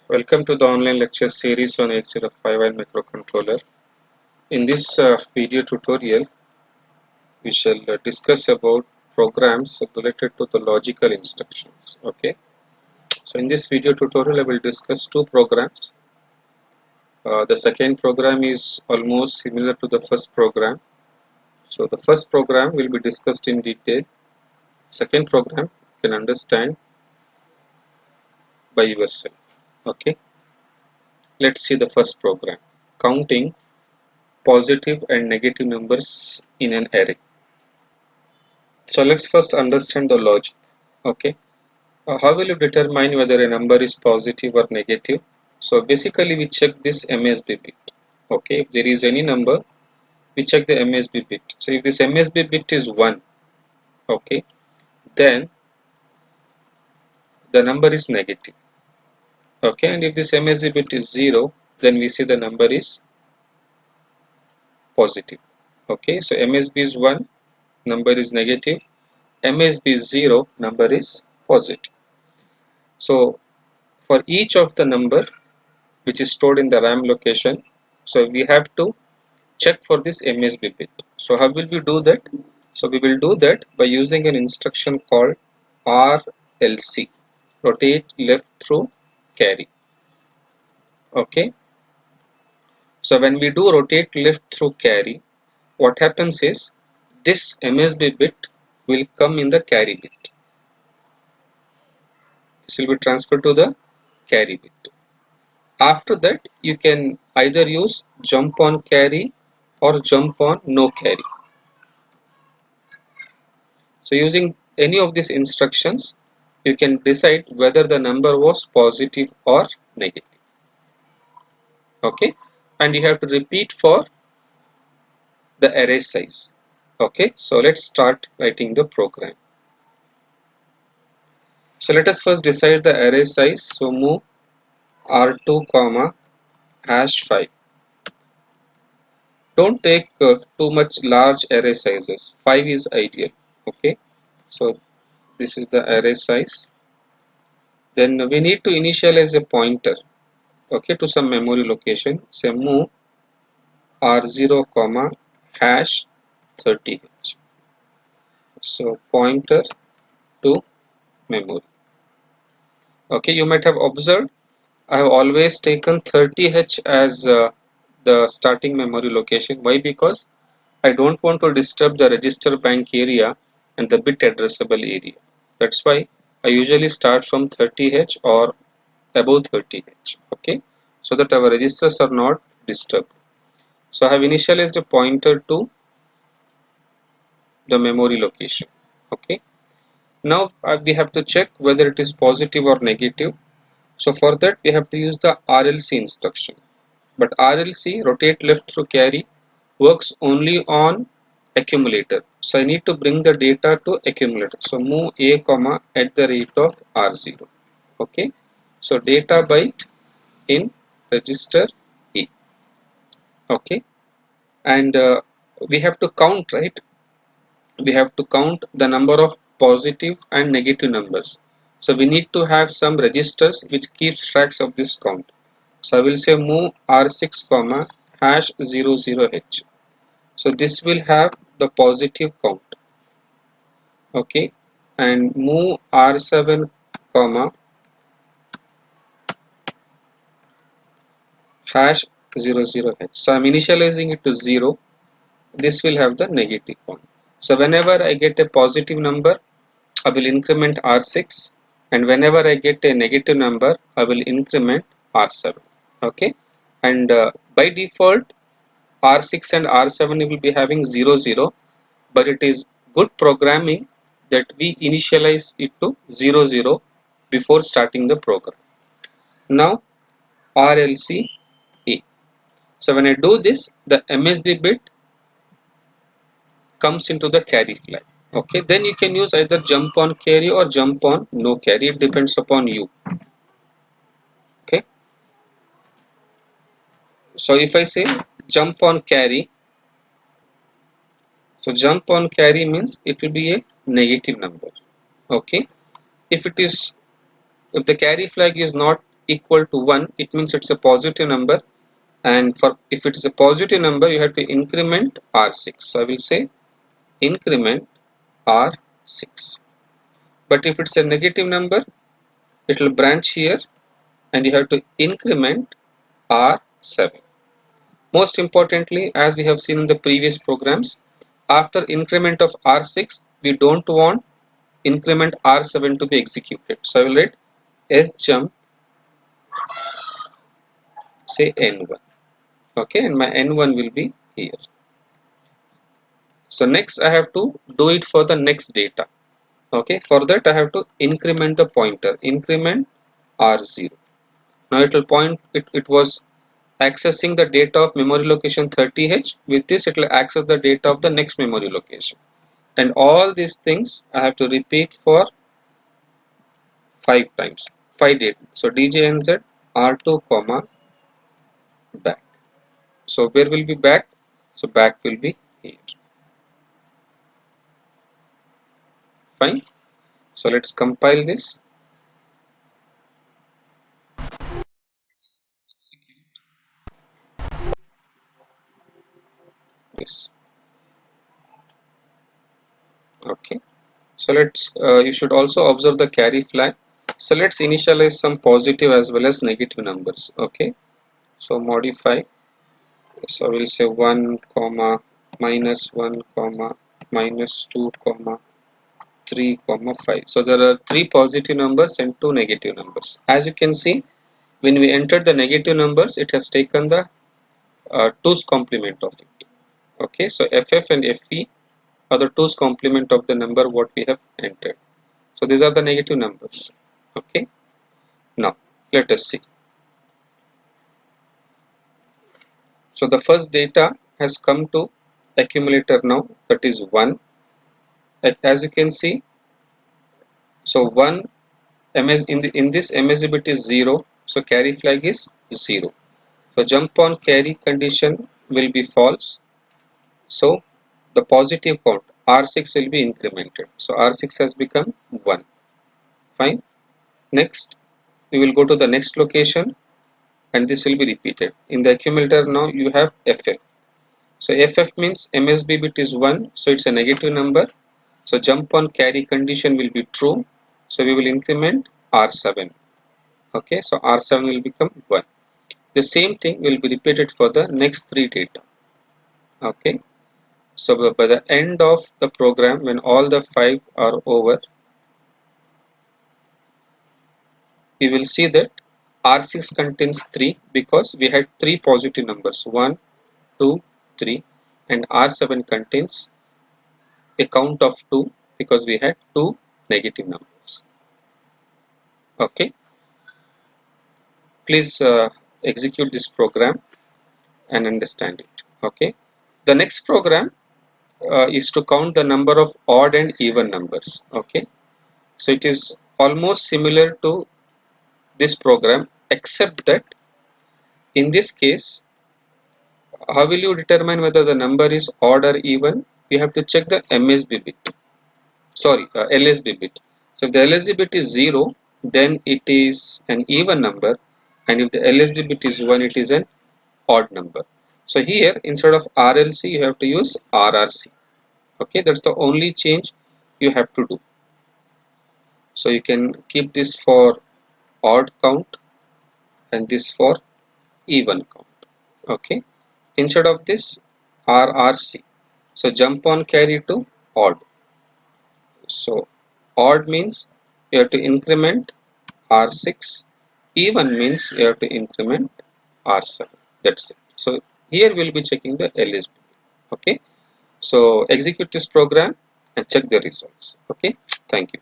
Welcome to the online lecture series on 8051 microcontroller. In this video tutorial, we shall discuss about programs related to the logical instructions. Okay. So in this video tutorial, I will discuss two programs. The second program is almost similar to the first program. So the first program will be discussed in detail. Second program you can understand by yourself. Okay. Let's see the first program. Counting positive and negative numbers in an array. So let's first understand the logic. Okay, how will you determine whether a number is positive or negative? So basically we check this MSB bit. Okay, if there is any number, we check the MSB bit. So if this MSB bit is 1, okay, then the number is negative. Okay, and if this MSB bit is 0, then we see the number is positive. Okay, so MSB is 1, number is negative. MSB is 0, number is positive. So for each of the number which is stored in the RAM location, so we have to check for this MSB bit. So how will we do that? So we will do that by using an instruction called RLC, rotate left through carry. Okay, so when we do rotate left through carry, what happens is this MSB bit will come in the carry bit. This will be transferred to the carry bit. After that, you can either use jump on carry or jump on no carry. So using any of these instructions, you can decide whether the number was positive or negative. Okay, and you have to repeat for the array size. Okay, so let's start writing the program. So let us first decide the array size. So move R2 comma #5. Don't take too much large array sizes. 5 is ideal. Okay, so this is the array size. Then we need to initialize a pointer, okay, to some memory location. Say move R0 comma #30h. So pointer to memory. Okay, you might have observed I have always taken 30h as the starting memory location. Why? Because I don't want to disturb the register bank area and the bit addressable area. That's why I usually start from 30h or above 30h. Okay, so that our registers are not disturbed. So I have initialized a pointer to the memory location. Okay, now we have to check whether it is positive or negative. So for that we have to use the RLC instruction. But RLC, rotate left through carry, works only on accumulator. So I need to bring the data to accumulator. So move A comma at the rate of R0. Okay, so data byte in register A. Okay, and we have to count, right? We have to count the number of positive and negative numbers. So we need to have some registers which keeps tracks of this count. So I will say move R6 comma #00h. So this will have the positive count. Okay, and move R7 comma #00h. So I'm initializing it to 0. This will have the negative count. So whenever I get a positive number, I will increment R6, and whenever I get a negative number, I will increment R7. Okay, and by default R6 and R7 will be having 00, but it is good programming that we initialize it to 00 before starting the program. Now RLC A. So when I do this, the MSB bit comes into the carry flag. Okay, then you can use either jump on carry or jump on no carry. It depends upon you. Okay, so if I say jump on carry, so jump on carry means it will be a negative number. Okay, if the carry flag is not equal to 1, it means it's a positive number, and for if it is a positive number you have to increment R6. So I will say increment R6. But if it's a negative number, it will branch here and you have to increment R7. Most importantly, as we have seen in the previous programs, after increment of R6, we don't want increment R7 to be executed. So I will write sjump, say N1. Okay, and my N1 will be here. So next I have to do it for the next data. Okay, for that I have to increment the pointer, increment R0. Now it will point, it was accessing the data of memory location 30H. With this it will access the data of the next memory location. And all these things I have to repeat for 5 times, 5 data. So djnz R2 comma back. So where will be back? So back will be here. Fine. So let's compile this. Yes. Okay. So let's you should also observe the carry flag. So let's initialize some positive as well as negative numbers. Okay. So modify. So we'll say 1 comma minus 1 comma minus 2 comma 3 comma 5. So there are 3 positive numbers and 2 negative numbers. As you can see, when we entered the negative numbers, it has taken the 2's complement of it. Okay, so ff and fe are the 2's complement of the number what we have entered. So these are the negative numbers. Okay, now let us see. So the first data has come to accumulator now, that is 1. As you can see, so 1 in this MSB bit is 0, so carry flag is 0. So jump on carry condition will be false. So the positive count R6 will be incremented. So R6 has become 1. Fine. Next, we will go to the next location and this will be repeated. In the accumulator now you have FF. So FF means MSB bit is 1, so it's a negative number. So jump on carry condition will be true. So we will increment R7. Okay, so R7 will become 1. The same thing will be repeated for the next 3 data. Okay, so by the end of the program, when all the 5 are over, you will see that R6 contains 3 because we had 3 positive numbers 1, 2, 3, and R7 contains a count of 2 because we had 2 negative numbers. Okay, please execute this program and understand it. Okay, the next program is to count the number of odd and even numbers. Okay, so it is almost similar to this program, except that in this case, how will you determine whether the number is odd or even? You have to check the MSB bit, sorry, LSB bit. So if the LSB bit is 0, then it is an even number, and if the LSB bit is 1, it is an odd number. So here, instead of RLC, you have to use RRC. Okay, that's the only change you have to do. So you can keep this for odd count and this for even count. Okay, instead of this RRC, so jump on carry to odd. So odd means you have to increment R6, even means you have to increment R7. That's it. So here we'll be checking the LSB. Okay, so execute this program and check the results. Okay, thank you.